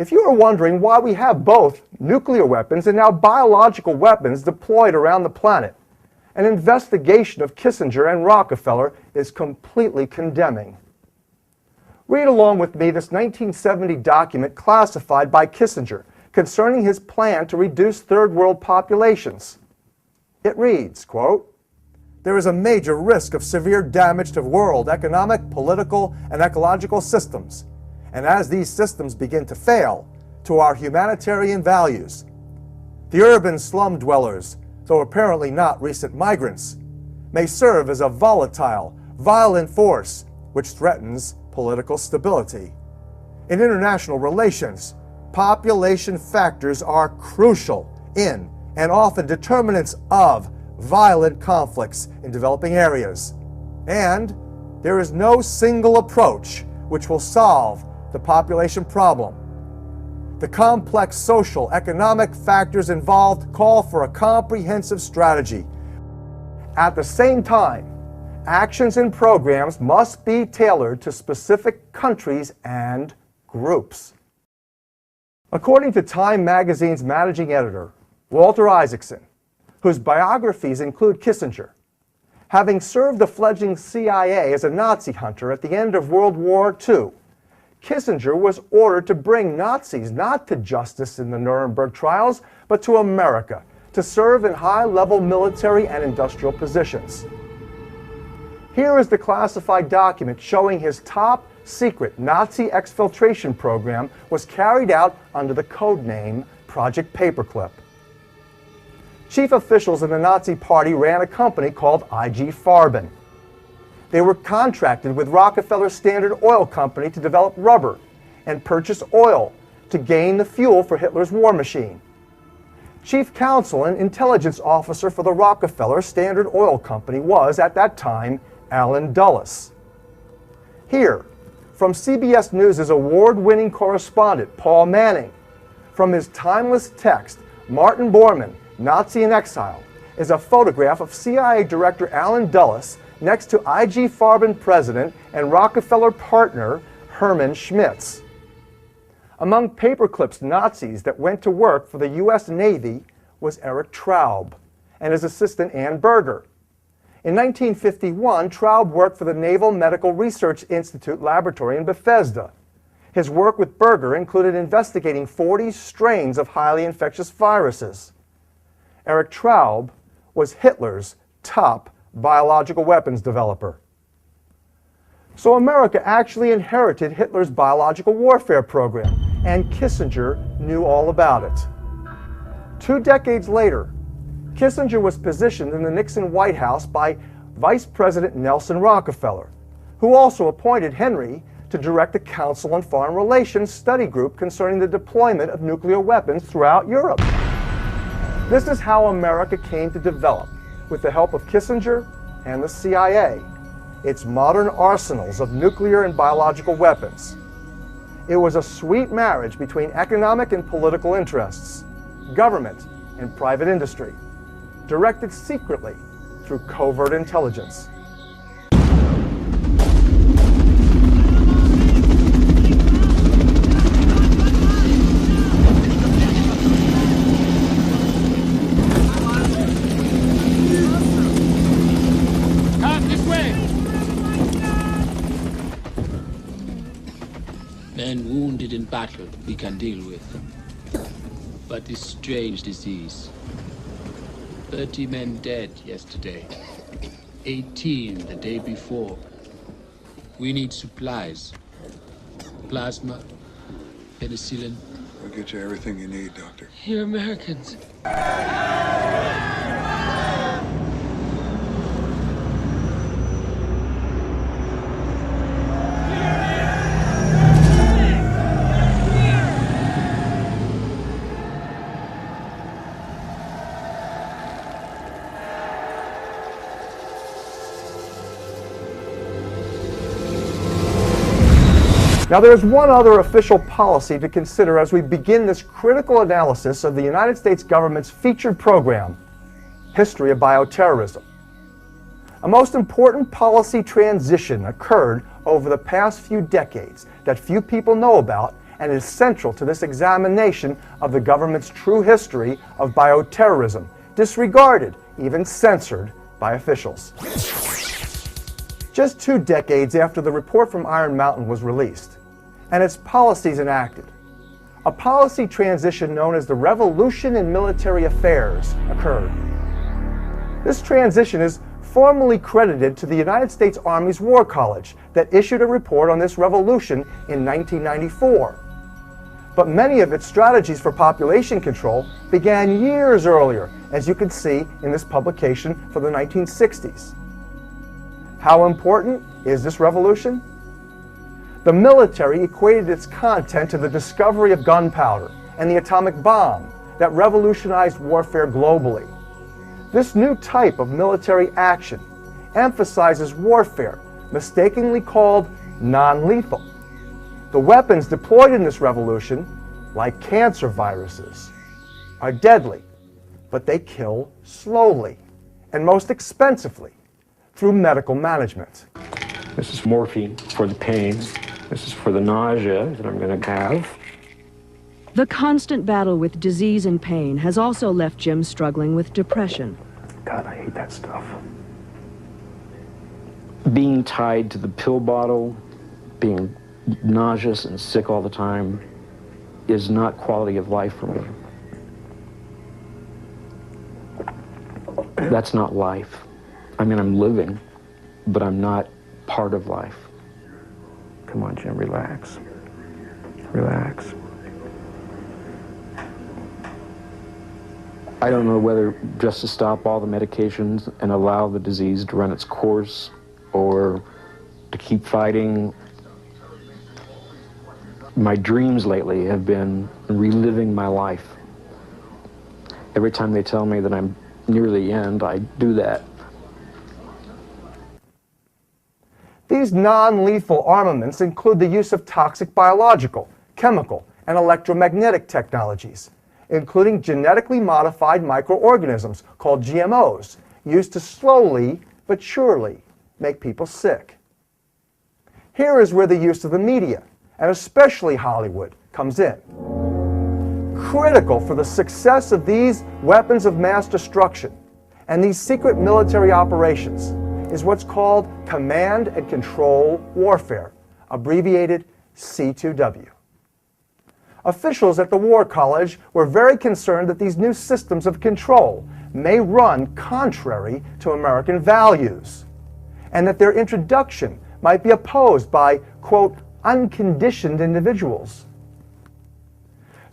If you are wondering why we have both nuclear weapons and now biological weapons deployed around the planet, an investigation of Kissinger and Rockefeller is completely condemning. Read along with me this 1970 document classified by Kissinger concerning his plan to reduce third world populations. It reads, quote, "There is a major risk of severe damage to world economic, political, and ecological systems, and as these systems begin to fail, to our humanitarian values. The urban slum dwellers, though apparently not recent migrants, may serve as a volatile, violent force which threatens political stability. In international relations, population factors are crucial in and often determinants of violent conflicts in developing areas, and there is no single approach which will solve the population problem. The complex social, economic factors involved call for a comprehensive strategy. At the same time, actions and programs must be tailored to specific countries and groups." According to Time magazine's managing editor, Walter Isaacson, whose biographies include Kissinger, having served the fledgling CIA as a Nazi hunter at the end of World War II, Kissinger was ordered to bring Nazis not to justice in the Nuremberg trials, but to America to serve in high-level military and industrial positions. Here is the classified document showing his top-secret Nazi exfiltration program was carried out under the code name Project Paperclip. Chief officials in the Nazi Party ran a company called IG Farben. They were contracted with Rockefeller Standard Oil Company to develop rubber and purchase oil to gain the fuel for Hitler's war machine. Chief counsel and intelligence officer for the Rockefeller Standard Oil Company was, at that time, Alan Dulles. Here, from CBS News' award-winning correspondent, Paul Manning, from his timeless text, Martin Bormann, Nazi in Exile, is a photograph of CIA Director Alan Dulles next to IG Farben president and Rockefeller partner Hermann Schmitz. Among Paperclip's Nazis that went to work for the U.S. Navy was Eric Traub and his assistant Ann Berger. In 1951, Traub worked for the Naval Medical Research Institute laboratory in Bethesda. His work with Berger included investigating 40 strains of highly infectious viruses. Eric Traub was Hitler's top biological weapons developer. So America actually inherited Hitler's biological warfare program, and Kissinger knew all about it. 2 decades later, Kissinger was positioned in the Nixon White House by Vice President Nelson Rockefeller, who also appointed Henry to direct the Council on Foreign Relations study group concerning the deployment of nuclear weapons throughout Europe. This is how America came to develop, with the help of Kissinger and the CIA, its modern arsenals of nuclear and biological weapons. It was a sweet marriage between economic and political interests, government and private industry, directed secretly through covert intelligence. Men wounded in battle we can deal with. But this strange disease. 30 men dead yesterday. 18 the day before. We need supplies. Plasma, penicillin. We'll get you everything you need, Doctor. You're Americans. Now there's one other official policy to consider as we begin this critical analysis of the United States government's featured program, History of Bioterrorism. A most important policy transition occurred over the past few decades that few people know about and is central to this examination of the government's true history of bioterrorism, disregarded, even censored by officials. Just 2 decades after the report from Iron Mountain was released and its policies enacted, a policy transition known as the Revolution in Military Affairs occurred. This transition is formally credited to the United States Army's War College that issued a report on this revolution in 1994. But many of its strategies for population control began years earlier, as you can see in this publication for the 1960s. How important is this revolution? The military equated its content to the discovery of gunpowder and the atomic bomb that revolutionized warfare globally. This new type of military action emphasizes warfare, mistakenly called non-lethal. The weapons deployed in this revolution, like cancer viruses, are deadly, but they kill slowly and most expensively through medical management. This is morphine for the pain. This is for the nausea that I'm going to have. The constant battle with disease and pain has also left Jim struggling with depression. God, I hate that stuff. Being tied to the pill bottle, being nauseous and sick all the time is not quality of life for me. That's not life. I mean, I'm living, but I'm not part of life. Come on, Jim, relax. Relax. I don't know whether just to stop all the medications and allow the disease to run its course or to keep fighting. My dreams lately have been reliving my life. Every time they tell me that I'm near the end, I do that. These non-lethal armaments include the use of toxic biological, chemical, and electromagnetic technologies, including genetically modified microorganisms called GMOs, used to slowly but surely make people sick. Here is where the use of the media, and especially Hollywood, comes in. Critical for the success of these weapons of mass destruction and these secret military operations is what's called command and control warfare, abbreviated C2W. Officials at the War College were very concerned that these new systems of control may run contrary to American values, and that their introduction might be opposed by, quote, unconditioned individuals.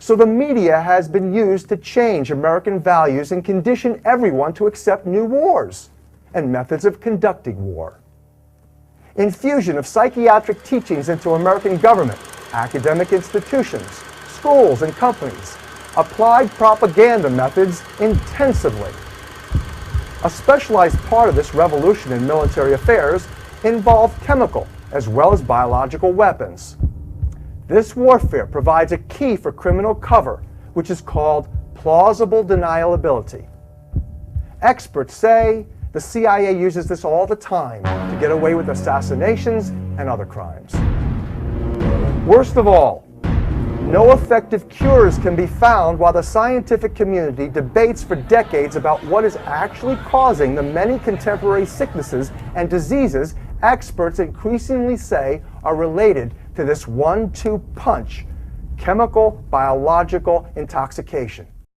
So the media has been used to change American values and condition everyone to accept new wars and methods of conducting war. Infusion of psychiatric teachings into American government, academic institutions, schools, and companies. Applied propaganda methods intensively. A specialized part of this revolution in military affairs involved chemical as well as biological weapons. This warfare provides a key for criminal cover, which is called plausible deniability. Experts say the CIA uses this all the time to get away with assassinations and other crimes. Worst of all, no effective cures can be found while the scientific community debates for decades about what is actually causing the many contemporary sicknesses and diseases experts increasingly say are related to this 1-2 punch, chemical biological intoxication.